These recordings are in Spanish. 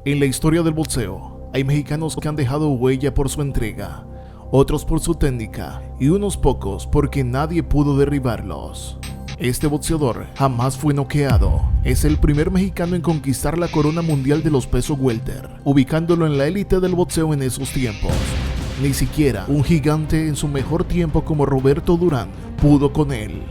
En la historia del boxeo, hay mexicanos que han dejado huella por su entrega, otros por su técnica y unos pocos porque nadie pudo derribarlos. Este boxeador jamás fue noqueado. Es el primer mexicano en conquistar la corona mundial de los pesos welter, ubicándolo en la élite del boxeo en esos tiempos. Ni siquiera un gigante en su mejor tiempo como Roberto Durán pudo con él.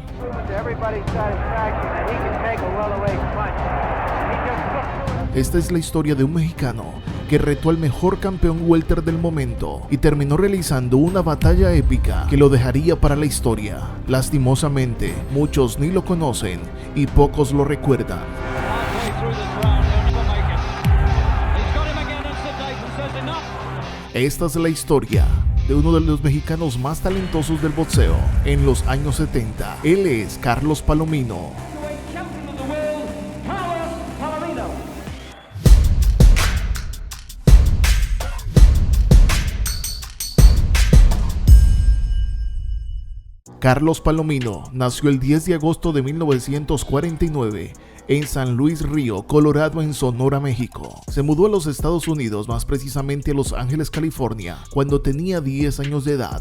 Esta es la historia de un mexicano que retó al mejor campeón welter del momento y terminó realizando una batalla épica que lo dejaría para la historia. Lastimosamente, muchos ni lo conocen y pocos lo recuerdan. Esta es la historia de uno de los mexicanos más talentosos del boxeo en los años 70. Él es Carlos Palomino. Carlos Palomino nació el 10 de agosto de 1949 en San Luis Río, Colorado, en Sonora, México. Se mudó a los Estados Unidos, más precisamente a Los Ángeles, California, cuando tenía 10 años de edad.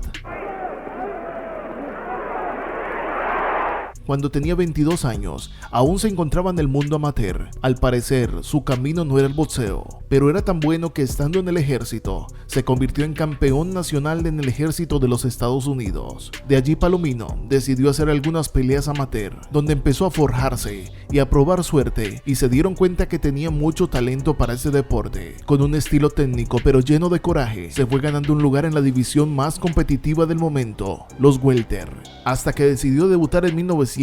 Cuando tenía 22 años, aún se encontraba en el mundo amateur. Al parecer, su camino no era el boxeo, pero era tan bueno que estando en el ejército, se convirtió en campeón nacional en el ejército de los Estados Unidos. De allí Palomino decidió hacer algunas peleas amateur, donde empezó a forjarse y a probar suerte, y se dieron cuenta que tenía mucho talento para ese deporte. Con un estilo técnico pero lleno de coraje, se fue ganando un lugar en la división más competitiva del momento, los welter, hasta que decidió debutar en 1972.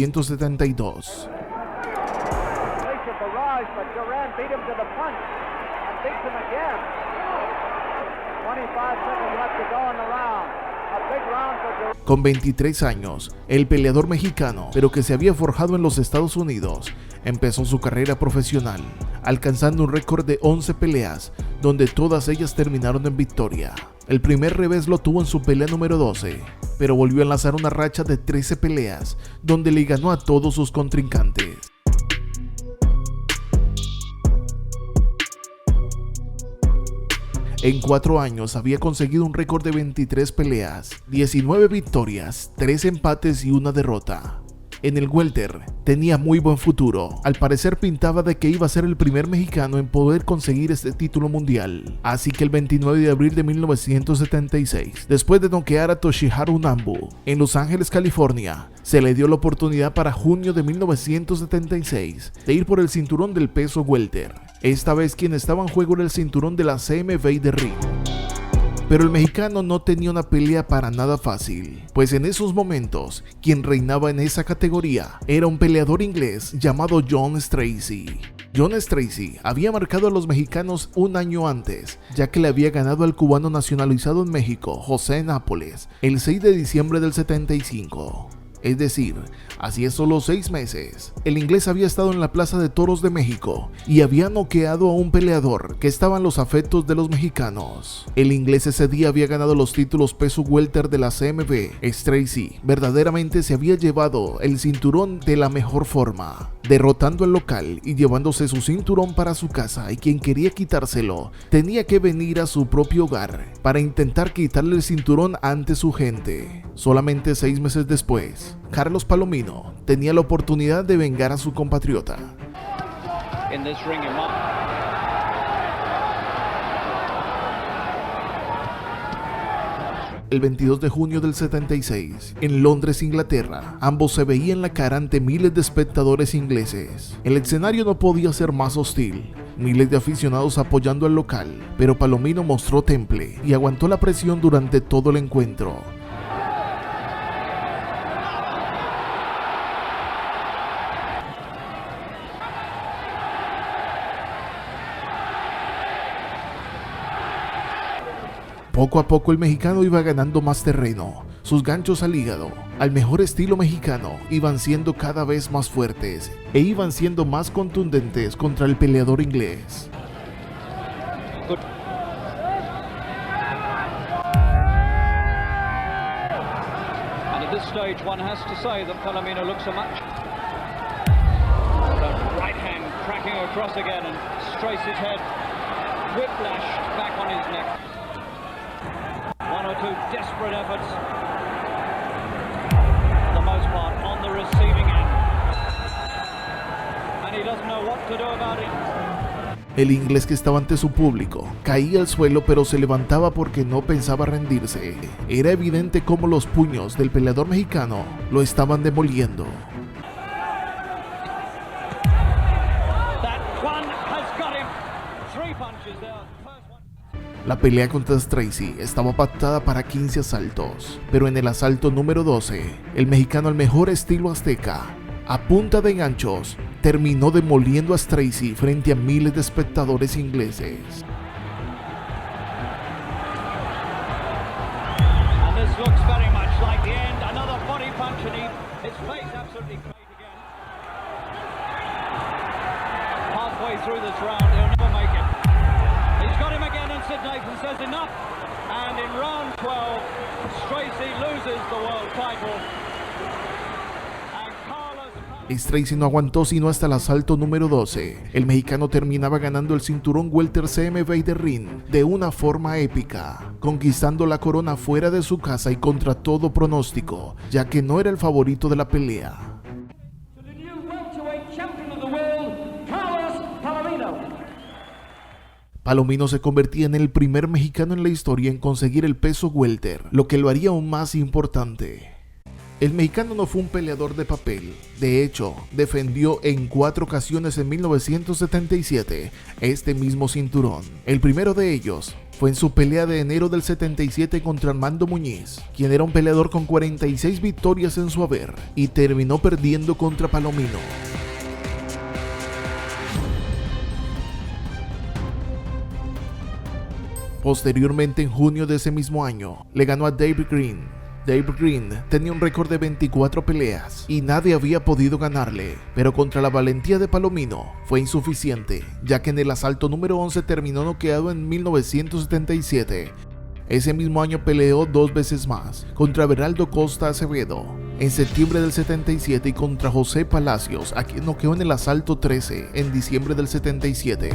Con 23 años, el peleador mexicano, pero que se había forjado en los Estados Unidos, empezó su carrera profesional, alcanzando un récord de 11 peleas, donde todas ellas terminaron en victoria. El primer revés lo tuvo en su pelea número 12, pero volvió a lanzar una racha de 13 peleas, donde le ganó a todos sus contrincantes. En 4 años había conseguido un récord de 23 peleas, 19 victorias, 3 empates y 1 derrota. En el welter tenía muy buen futuro. Al parecer pintaba de que iba a ser el primer mexicano en poder conseguir este título mundial. Así que el 29 de abril de 1976, después de noquear a Toshiharu Nambu en Los Ángeles, California, se le dio la oportunidad para junio de 1976 de ir por el cinturón del peso welter. Esta vez quien estaba en juego era el cinturón de la CMB de ring. Pero el mexicano no tenía una pelea para nada fácil, pues en esos momentos, quien reinaba en esa categoría era un peleador inglés llamado John Stracy. John Stracy había marcado a los mexicanos un año antes, ya que le había ganado al cubano nacionalizado en México, José Nápoles, el 6 de diciembre del 75. Es decir, hacía solo 6 meses, el inglés había estado en la Plaza de Toros de México y había noqueado a un peleador que estaba en los afectos de los mexicanos. El inglés ese día había ganado los títulos peso welter de la CMB. Stracy verdaderamente se había llevado el cinturón de la mejor forma, derrotando al local y llevándose su cinturón para su casa, y quien quería quitárselo tenía que venir a su propio hogar para intentar quitarle el cinturón ante su gente. Solamente 6 meses después, Carlos Palomino tenía la oportunidad de vengar a su compatriota. El 22 de junio del 76, en Londres, Inglaterra, ambos se veían la cara ante miles de espectadores ingleses. El escenario no podía ser más hostil, miles de aficionados apoyando al local, pero Palomino mostró temple y aguantó la presión durante todo el encuentro. Poco a poco el mexicano iba ganando más terreno. Sus ganchos al hígado, al mejor estilo mexicano, iban siendo cada vez más fuertes e iban siendo más contundentes contra el peleador inglés. And at this stage one has to say that Palomino looks a much. The right hand cracking across again and Stracy's head whiplash back on his neck. One or two desperate efforts. For the most part on the receiving end. And he doesn't know what to do about it. El inglés, que estaba ante su público, caía al suelo pero se levantaba porque no pensaba rendirse. Era evidente cómo los puños del peleador mexicano lo estaban demoliendo. La pelea contra Stracie estaba pactada para 15 asaltos, pero en el asalto número 12, el mexicano al mejor estilo azteca, a punta de ganchos, terminó demoliendo a Stracie frente a miles de espectadores ingleses. Sid Nathan says enough, and in round 12, Stracie loses the world title. Stracie no aguantó sino hasta el asalto número 12. El mexicano terminaba ganando el cinturón welter CMB de ring de una forma épica, conquistando la corona fuera de su casa y contra todo pronóstico, ya que no era el favorito de la pelea. Palomino se convertía en el primer mexicano en la historia en conseguir el peso welter, lo que lo haría aún más importante. El mexicano no fue un peleador de papel. De hecho, defendió en 4 ocasiones en 1977 este mismo cinturón. El primero de ellos fue en su pelea de enero del 77 contra Armando Muñiz, quien era un peleador con 46 victorias en su haber, y terminó perdiendo contra Palomino. Posteriormente, en junio de ese mismo año, le ganó a David Green. David Green tenía un récord de 24 peleas y nadie había podido ganarle, pero contra la valentía de Palomino fue insuficiente, ya que en el asalto número 11 terminó noqueado en 1977. Ese mismo año peleó 2 veces más, contra Beraldo Costa Acevedo en septiembre del 77 y contra José Palacios, a quien noqueó en el asalto 13 en diciembre del 77.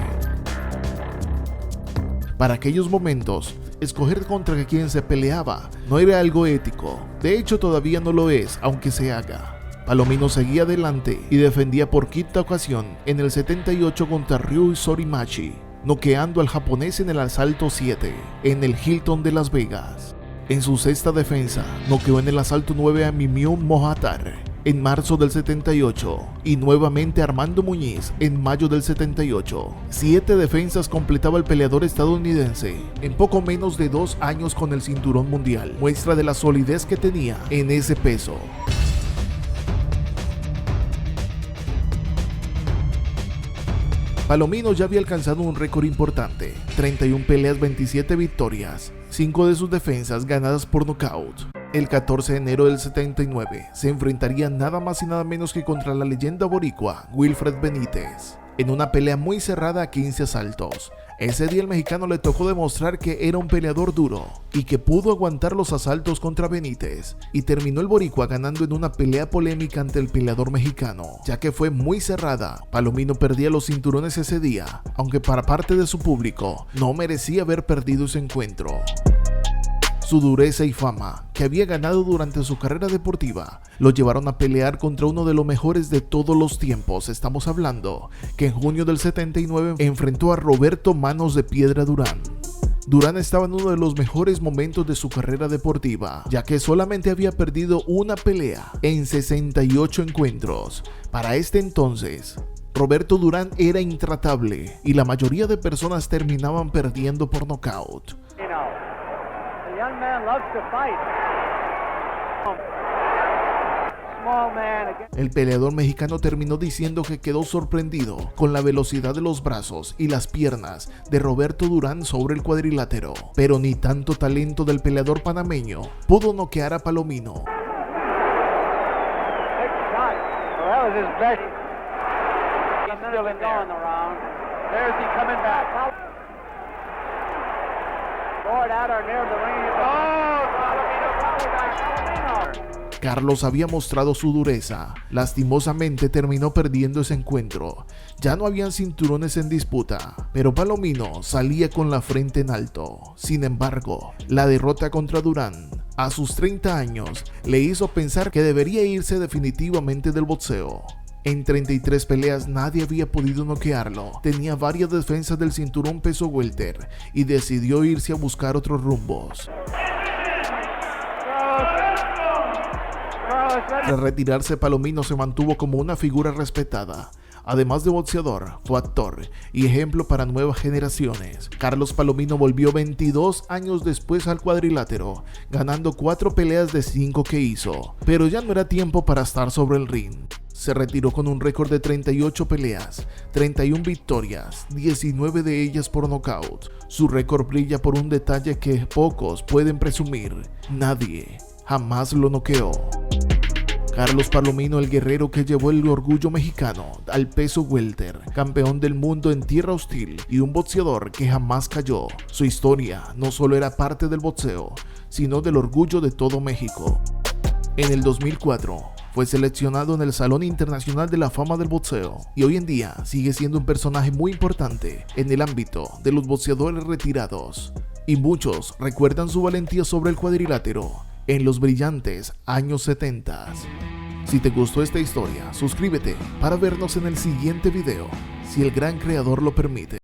Para aquellos momentos, escoger contra quien se peleaba no era algo ético. De hecho, todavía no lo es, aunque se haga. Palomino seguía adelante y defendía por quinta ocasión en el 78 contra Ryu Sorimachi, noqueando al japonés en el asalto 7 en el Hilton de Las Vegas. En su sexta defensa, noqueó en el asalto 9 a Mimio Mohatar en marzo del 78 y nuevamente a Armando Muñiz en mayo del 78. 7 defensas completaba el peleador estadounidense en poco menos de 2 años con el cinturón mundial, muestra de la solidez que tenía en ese peso. Palomino ya había alcanzado un récord importante: 31 peleas, 27 victorias, 5 de sus defensas ganadas por nocaut. El 14 de enero del 79 se enfrentaría nada más y nada menos que contra la leyenda boricua Wilfred Benítez, en una pelea muy cerrada a 15 asaltos. Ese día el mexicano le tocó demostrar que era un peleador duro y que pudo aguantar los asaltos contra Benítez, y terminó el boricua ganando en una pelea polémica ante el peleador mexicano, ya que fue muy cerrada. Palomino perdía los cinturones ese día, aunque para parte de su público no merecía haber perdido ese encuentro. Su dureza y fama, que había ganado durante su carrera deportiva, lo llevaron a pelear contra uno de los mejores de todos los tiempos. Estamos hablando que en junio del 79 enfrentó a Roberto Manos de Piedra Durán. Durán estaba en uno de los mejores momentos de su carrera deportiva, ya que solamente había perdido una pelea en 68 encuentros. Para este entonces, Roberto Durán era intratable y la mayoría de personas terminaban perdiendo por nocaut. Young man loves to fight. Small man again. El peleador mexicano terminó diciendo que quedó sorprendido con la velocidad de los brazos y las piernas de Roberto Durán sobre el cuadrilátero, pero ni tanto talento del peleador panameño pudo noquear a Palomino. Big shot. Well, that was his best. He's still in going around. There's he coming back. Out or near the ring. Oh, Palomino. Carlos había mostrado su dureza. Lastimosamente terminó perdiendo ese encuentro. Ya no habían cinturones en disputa, pero Palomino salía con la frente en alto. Sin embargo, la derrota contra Duran a sus 30 años le hizo pensar que debería irse definitivamente del boxeo. En 33 peleas nadie había podido noquearlo. Tenía varias defensas del cinturón peso welter y decidió irse a buscar otros rumbos. Tras retirarse, Palomino se mantuvo como una figura respetada. Además de boxeador, fue actor y ejemplo para nuevas generaciones. Carlos Palomino volvió 22 años después al cuadrilátero, ganando 4 peleas de 5 que hizo. Pero ya no era tiempo para estar sobre el ring. Se retiró con un récord de 38 peleas, 31 victorias, 19 de ellas por nocaut. Su récord brilla por un detalle que pocos pueden presumir: nadie jamás lo noqueó. Carlos Palomino, el guerrero que llevó el orgullo mexicano al peso welter, campeón del mundo en tierra hostil y un boxeador que jamás cayó. Su historia no solo era parte del boxeo, sino del orgullo de todo México. En el 2004 fue seleccionado en el Salón Internacional de la Fama del Boxeo y hoy en día sigue siendo un personaje muy importante en el ámbito de los boxeadores retirados. Y muchos recuerdan su valentía sobre el cuadrilátero en los brillantes años 70. Si te gustó esta historia, suscríbete para vernos en el siguiente video, si el gran creador lo permite.